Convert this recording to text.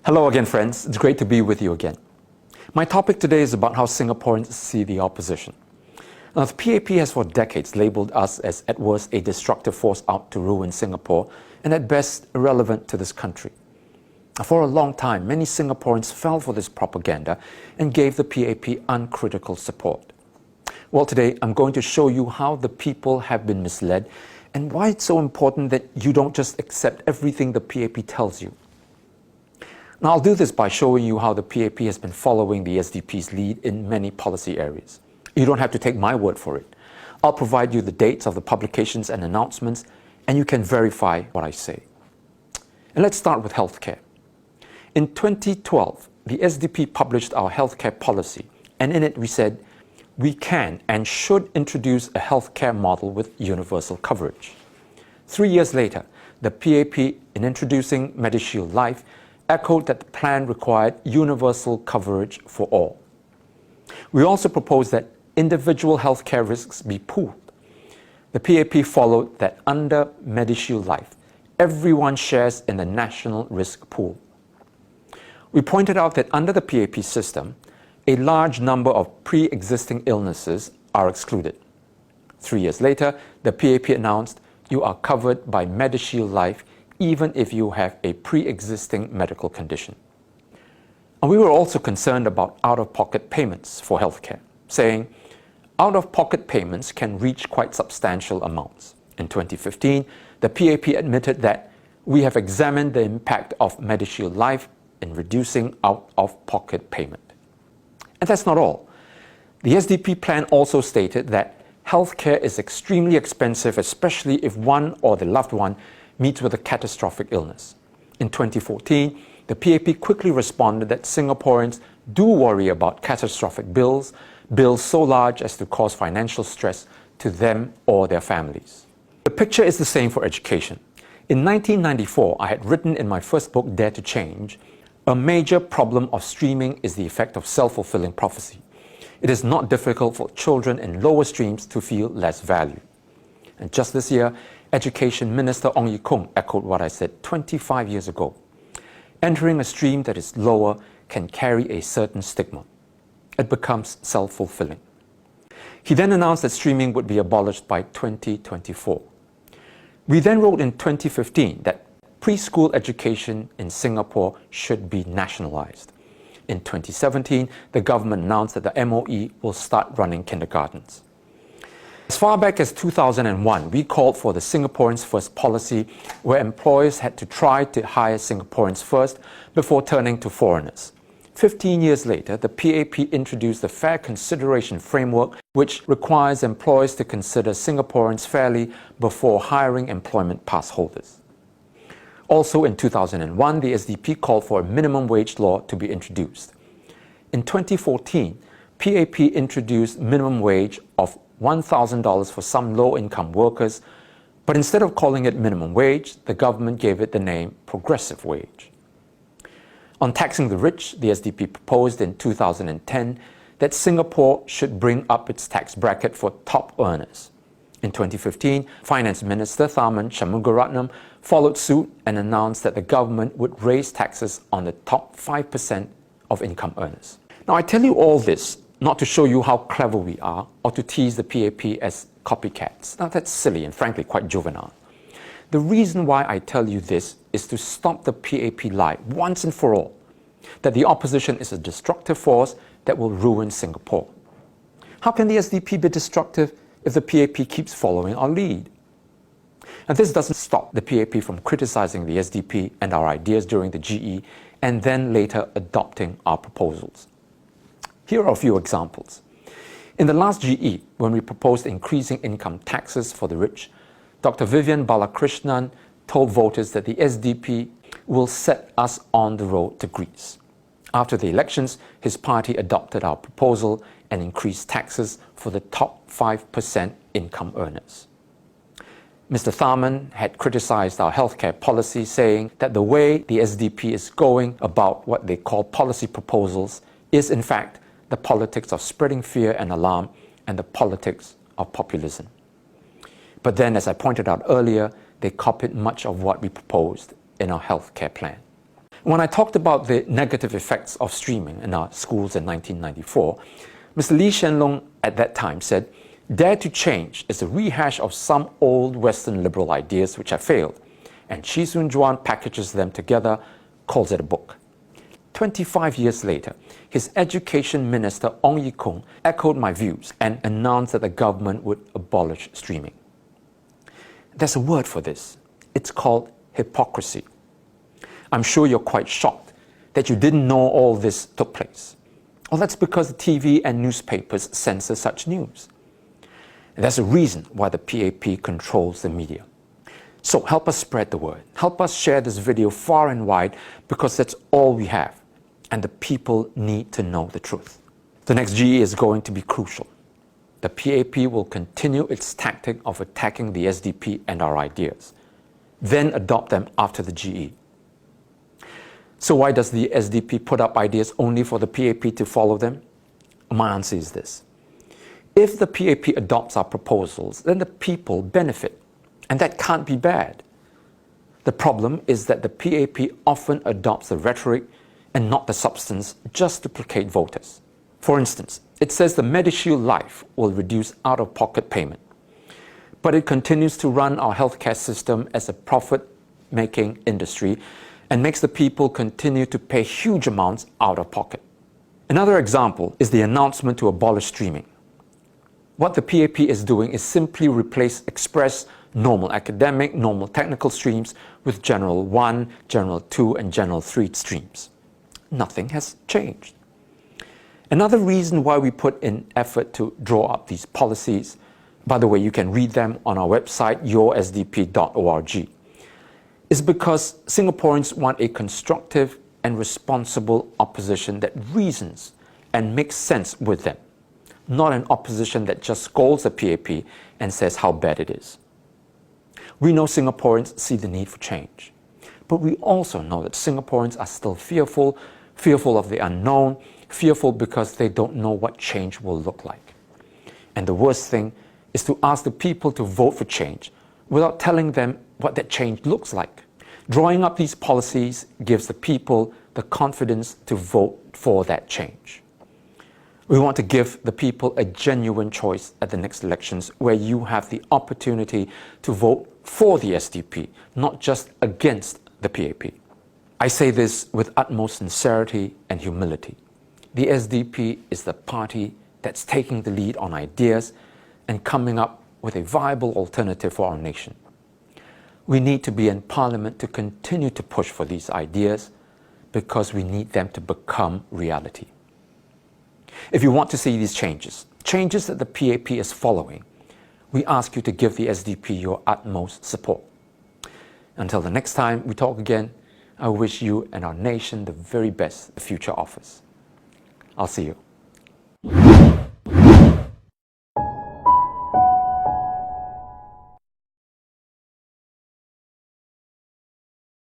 Hello again, friends. It's great to be with you again. My topic today is about how Singaporeans see the opposition. Now, the PAP has for decades labelled us as at worst a destructive force out to ruin Singapore and at best irrelevant to this country. For a long time, many Singaporeans fell for this propaganda and gave the PAP uncritical support. Well, today I'm going to show you how the people have been misled and why it's so important that you don't just accept everything the PAP tells you. Now, I'll do this by showing you how the PAP has been following the SDP's lead in many policy areas. You don't have to take my word for it. I'll provide you the dates of the publications and announcements, and you can verify what I say. And let's start with healthcare. In 2012, the SDP published our healthcare policy, and in it we said, we can and should introduce a healthcare model with universal coverage. 3 years later, the PAP, in introducing MediShield Life, echoed that the plan required universal coverage for all. We also proposed that individual healthcare risks be pooled. The PAP followed that under MediShield Life, everyone shares in the national risk pool. We pointed out that under the PAP system, a large number of pre-existing illnesses are excluded. 3 years later, the PAP announced you are covered by MediShield Life even if you have a pre-existing medical condition. And we were also concerned about out-of-pocket payments for healthcare, saying out-of-pocket payments can reach quite substantial amounts. In 2015, the PAP admitted that we have examined the impact of MediShield Life in reducing out-of-pocket payment. And that's not all. The SDP plan also stated that healthcare is extremely expensive, especially if one or the loved one meets with a catastrophic illness. In 2014, the PAP quickly responded that Singaporeans do worry about catastrophic bills so large as to cause financial stress to them or their families. The picture is the same for education. In 1994, I had written in my first book, Dare to Change, a major problem of streaming is the effect of self-fulfilling prophecy. It is not difficult for children in lower streams to feel less value. And just this year, Education Minister Ong Ye Kung echoed what I said 25 years ago. Entering a stream that is lower can carry a certain stigma. It becomes self-fulfilling. He then announced that streaming would be abolished by 2024. We then wrote in 2015 that preschool education in Singapore should be nationalized. In 2017, the government announced that the MOE will start running kindergartens. As far back as 2001, we called for the Singaporeans First policy, where employers had to try to hire Singaporeans first before turning to foreigners. 15 years later, the PAP introduced the Fair Consideration Framework, which requires employers to consider Singaporeans fairly before hiring employment pass holders. Also in 2001, the SDP called for a minimum wage law to be introduced. In 2014, PAP introduced minimum wage of $1,000 for some low-income workers, but instead of calling it minimum wage, the government gave it the name progressive wage. On taxing the rich, the SDP proposed in 2010 that Singapore should bring up its tax bracket for top earners. In 2015, Finance Minister Tharman Shanmugaratnam followed suit and announced that the government would raise taxes on the top 5% of income earners. Now, I tell you all this not to show you how clever we are or to tease the PAP as copycats. Now, that's silly and frankly quite juvenile. The reason why I tell you this is to stop the PAP lie once and for all that the opposition is a destructive force that will ruin Singapore. How can the SDP be destructive if the PAP keeps following our lead? And this doesn't stop the PAP from criticizing the SDP and our ideas during the GE and then later adopting our proposals. Here are a few examples. In the last GE, when we proposed increasing income taxes for the rich, Dr. Vivian Balakrishnan told voters that the SDP will set us on the road to Greece. After the elections, his party adopted our proposal and increased taxes for the top 5% income earners. Mr. Tharman had criticized our healthcare policy, saying that the way the SDP is going about what they call policy proposals is in fact the politics of spreading fear and alarm and the politics of populism. But then, as I pointed out earlier, they copied much of what we proposed in our healthcare plan. When I talked about the negative effects of streaming in our schools in 1994, Mr. Lee Hsien Loong at that time said, "Dare to Change is a rehash of some old Western liberal ideas which have failed, and Chee Soon-juan packages them together, calls it a book." 25 years later, his education minister Ong Ye-kung echoed my views and announced that the government would abolish streaming. There's a word for this. It's called hypocrisy. I'm sure you're quite shocked that you didn't know all this took place. Well, that's because the TV and newspapers censor such news. And there's a reason why the PAP controls the media. So help us spread the word. Help us share this video far and wide, because that's all we have. And the people need to know the truth. The next GE is going to be crucial. The PAP will continue its tactic of attacking the SDP and our ideas, then adopt them after the GE. So why does the SDP put up ideas only for the PAP to follow them? My answer is this. If the PAP adopts our proposals, then the people benefit, and that can't be bad. The problem is that the PAP often adopts the rhetoric and not the substance just to placate voters. For instance, it says the Medishield Life will reduce out-of-pocket payment, but it continues to run our healthcare system as a profit-making industry and makes the people continue to pay huge amounts out of pocket. Another example is the announcement to abolish streaming. What the PAP is doing is simply replace express, normal academic, normal technical streams with General 1, General 2, and General 3 streams. Nothing has changed. Another reason why we put in effort to draw up these policies, by the way, you can read them on our website, yoursdp.org, is because Singaporeans want a constructive and responsible opposition that reasons and makes sense with them, not an opposition that just scolds the PAP and says how bad it is. We know Singaporeans see the need for change, but we also know that Singaporeans are still fearful of the unknown, fearful because they don't know what change will look like. And the worst thing is to ask the people to vote for change without telling them what that change looks like. Drawing up these policies gives the people the confidence to vote for that change. We want to give the people a genuine choice at the next elections, where you have the opportunity to vote for the SDP, not just against the PAP. I say this with utmost sincerity and humility. The SDP is the party that's taking the lead on ideas and coming up with a viable alternative for our nation. We need to be in Parliament to continue to push for these ideas, because we need them to become reality. If you want to see these changes that the PAP is following, we ask you to give the SDP your utmost support. Until the next time we talk again, I wish you and our nation the very best the future offers. I'll see you.